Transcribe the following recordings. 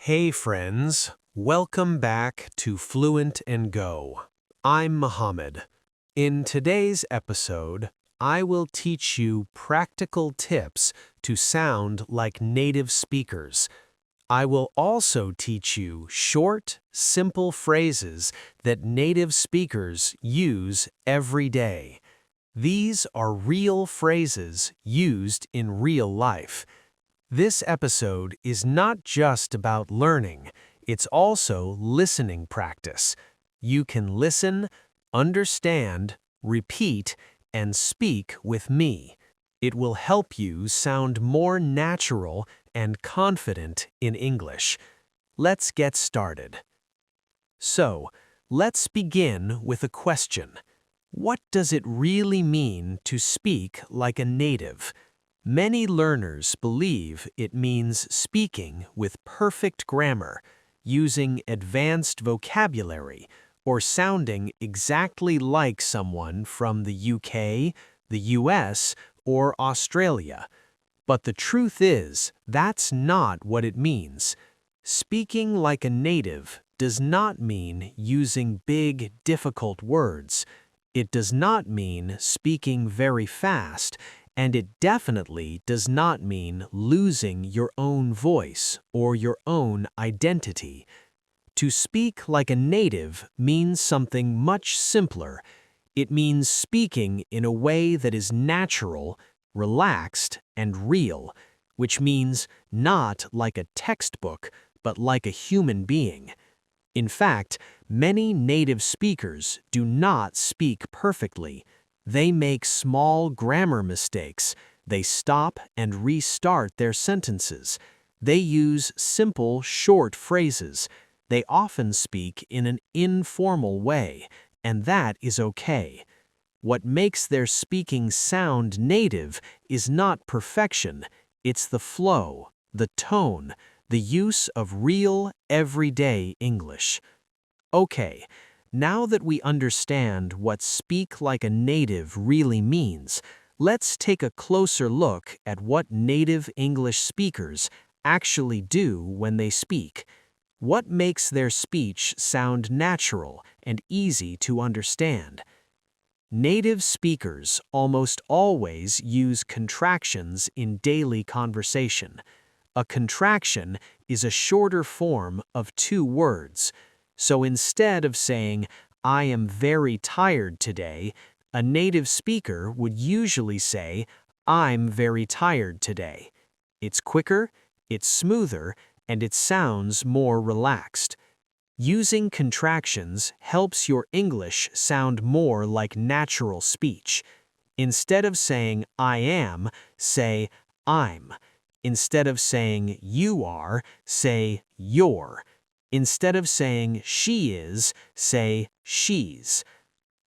Hey friends, welcome back to Fluent and Go. I'm Mohammed. In today's episode, I will teach you practical tips to sound like native speakers. I will also teach you short, simple phrases that native speakers use every day. These are real phrases used in real life. This episode is not just about learning, it's also listening practice. You can listen, understand, repeat, and speak with me. It will help you sound more natural and confident in English. Let's get started. So, let's begin with a question. What does it really mean to speak like a native? Many learners believe it means speaking with perfect grammar, using advanced vocabulary, or sounding exactly like someone from the UK, the US, or Australia. But the truth is, that's not what it means. Speaking like a native does not mean using big, difficult words. It does not mean speaking very fast, and it definitely does not mean losing your own voice or your own identity. To speak like a native means something much simpler. It means speaking in a way that is natural, relaxed, and real, which means not like a textbook, but like a human being. In fact, many native speakers do not speak perfectly. They make small grammar mistakes. They stop and restart their sentences. They use simple, short phrases. They often speak in an informal way, and that is okay. What makes their speaking sound native is not perfection. It's the flow, the tone, the use of real, everyday English. Okay. Now that we understand what speak like a native really means, let's take a closer look at what native English speakers actually do when they speak. What makes their speech sound natural and easy to understand? Native speakers almost always use contractions in daily conversation. A contraction is a shorter form of two words. So instead of saying, "I am very tired today," a native speaker would usually say, "I'm very tired today." It's quicker, it's smoother, and it sounds more relaxed. Using contractions helps your English sound more like natural speech. Instead of saying, "I am," say, "I'm." Instead of saying, "You are," say, "You're." Instead of saying "she is," say "she's."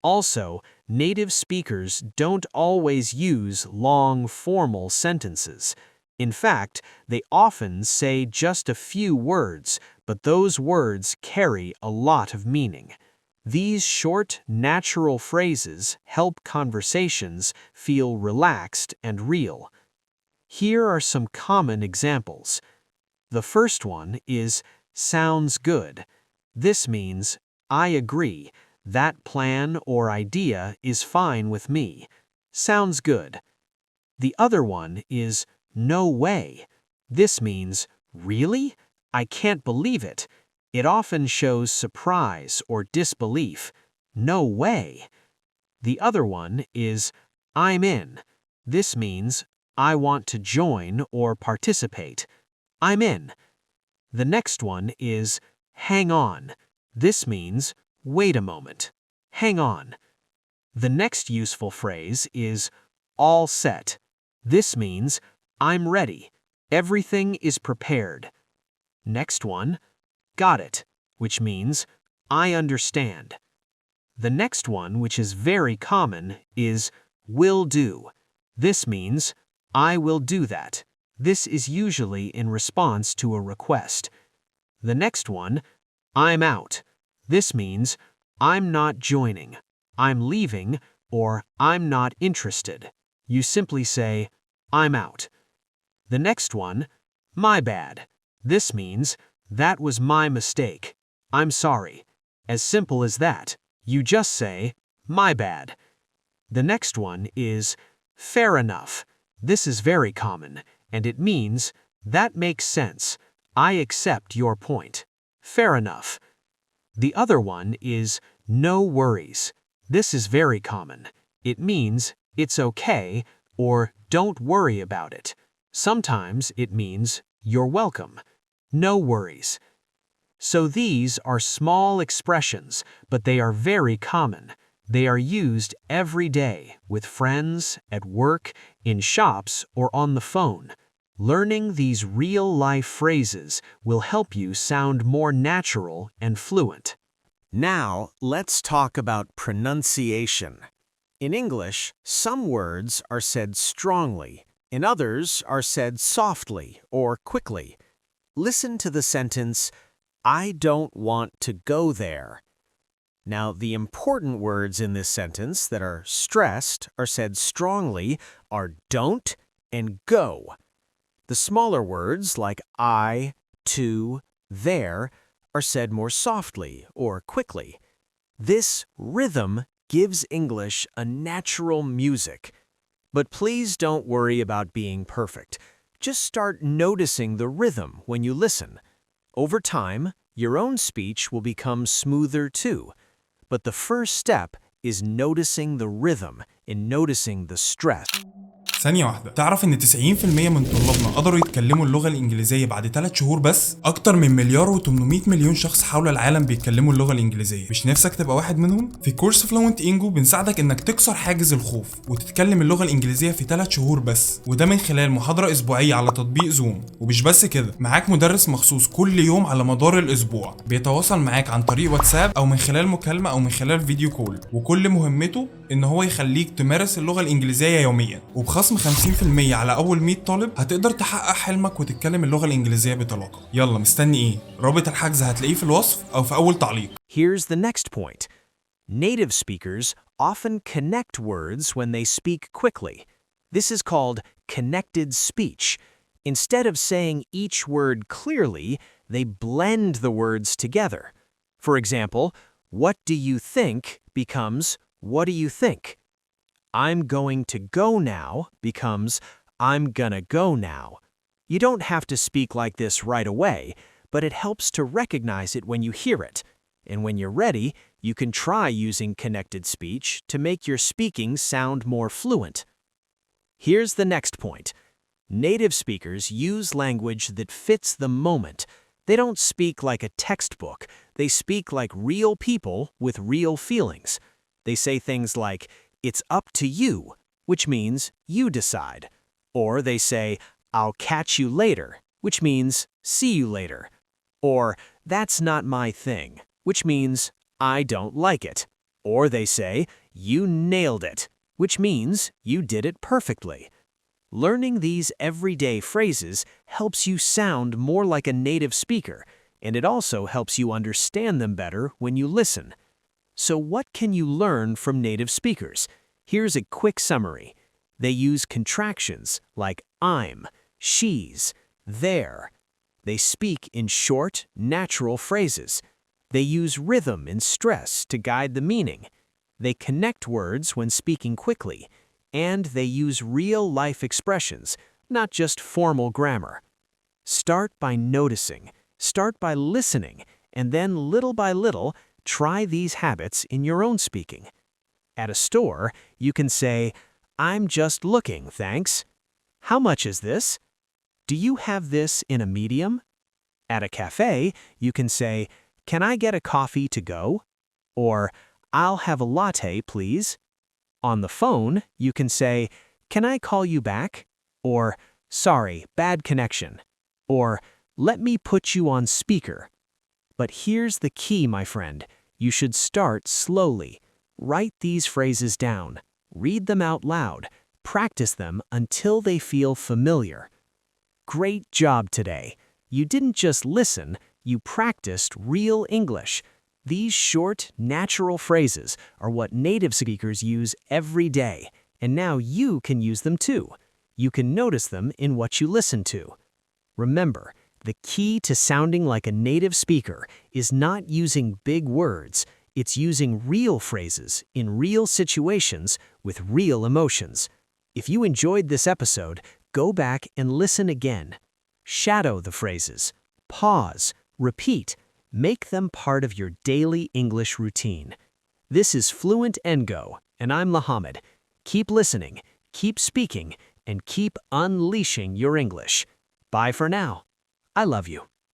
Also, native speakers don't always use long, formal sentences. In fact, they often say just a few words, but those words carry a lot of meaning. These short, natural phrases help conversations feel relaxed and real. Here are some common examples. The first one is, "Sounds good." This means, "I agree. That plan or idea is fine with me. Sounds good." The other one is, "No way." This means, "Really? I can't believe it." It often shows surprise or disbelief. "No way." The other one is, "I'm in." This means, "I want to join or participate." I'm in. The next one is, "Hang on." This means, "Wait a moment. Hang on." The next useful phrase is, "All set." This means, "I'm ready. Everything is prepared." Next one, "Got it," which means, "I understand." The next one, which is very common, is, "Will do." This means, "I will do that." This is usually in response to a request. The next one, "I'm out." This means, "I'm not joining," "I'm leaving," or "I'm not interested." You simply say, "I'm out." The next one, "My bad." This means, That was my mistake. I'm sorry. As simple as that. You just say, my bad. The next one is fair enough. This is very common, and it means, that makes sense. I accept your point. Fair enough. The other one is no worries. This is very common. It means it's okay or don't worry about it. Sometimes it means you're welcome. No worries. So these are small expressions, but they are very common. They are used every day with friends, at work, in shops, or on the phone. Learning these real-life phrases will help you sound more natural and fluent. Now, let's talk about pronunciation. In English, some words are said strongly, and others are said softly or quickly. Listen to the sentence, I don't want to go there. Now, the important words in this sentence that are stressed are said strongly are don't and go. The smaller words like I, to, there are said more softly or quickly. This rhythm gives English a natural music. But please don't worry about being perfect. Just start noticing the rhythm when you listen. Over time, your own speech will become smoother too. But the first step is noticing the rhythm and noticing the stress. ثانية واحدة، تعرف إن 90% من طلابنا قدروا يتكلموا اللغة الإنجليزية بعد 3 شهور بس؟ أكتر من 1.8 مليار شخص حول العالم بيتكلموا اللغة الإنجليزية، مش نفسك تبقى واحد منهم؟ في كورس فلوينت إنجو بنساعدك إنك تكسر حاجز الخوف وتتكلم اللغة الإنجليزية في 3 شهور بس، وده من خلال محاضرة أسبوعية على تطبيق زوم، ومش بس كده، معاك مدرس مخصوص كل يوم على مدار الأسبوع، بيتواصل معاك عن طريق واتساب أو من خلال مكالمة أو من خلال فيديو كول، وكل مهمته إن هو يخليك تمارس اللغة الإنجليزية يوميا، وبخصم 50% على أول 100 طالب هتقدر تحقق حلمك وتتكلم اللغة الإنجليزية بطلاقة. يلا مستني إيه؟ رابط الحجز هتلاقيه في الوصف أو في أول تعليق. Here's the next point. Native speakers often connect words when they speak quickly. This is called connected speech. Instead of saying each word clearly, they blend the words together. For example, what do you think becomes what do you think? I'm going to go now becomes I'm gonna go now. You don't have to speak like this right away, but it helps to recognize it when you hear it. And when you're ready, you can try using connected speech to make your speaking sound more fluent. Here's the next point. Native speakers use language that fits the moment. They don't speak like a textbook. They speak like real people with real feelings. They say things like, it's up to you, which means you decide. Or they say, I'll catch you later, which means see you later. Or, that's not my thing, which means I don't like it. Or they say, you nailed it, which means you did it perfectly. Learning these everyday phrases helps you sound more like a native speaker, and it also helps you understand them better when you listen. So what can you learn from native speakers? Here's a quick summary. They use contractions like I'm, she's, they're. They speak in short, natural phrases. They use rhythm and stress to guide the meaning. They connect words when speaking quickly. And they use real-life expressions, not just formal grammar. Start by noticing, start by listening, and then little by little, try these habits in your own speaking. At a store, you can say, I'm just looking, thanks. How much is this? Do you have this in a medium? At a cafe, you can say, can I get a coffee to go? Or, I'll have a latte, please. On the phone, you can say, can I call you back? Or, sorry, bad connection. Or, let me put you on speaker. But here's the key, my friend. You should start slowly. Write these phrases down. Read them out loud. Practice them until they feel familiar. Great job today. You didn't just listen, you practiced real English. These short, natural phrases are what native speakers use every day, and now you can use them too. You can notice them in what you listen to. Remember, The key to sounding like a native speaker is not using big words, it's using real phrases in real situations with real emotions. If you enjoyed this episode, go back and listen again. Shadow the phrases. Pause. Repeat. Make them part of your daily English routine. This is Fluent and Go, and I'm Mohammed. Keep listening, keep speaking, and keep unleashing your English. Bye for now. I love you.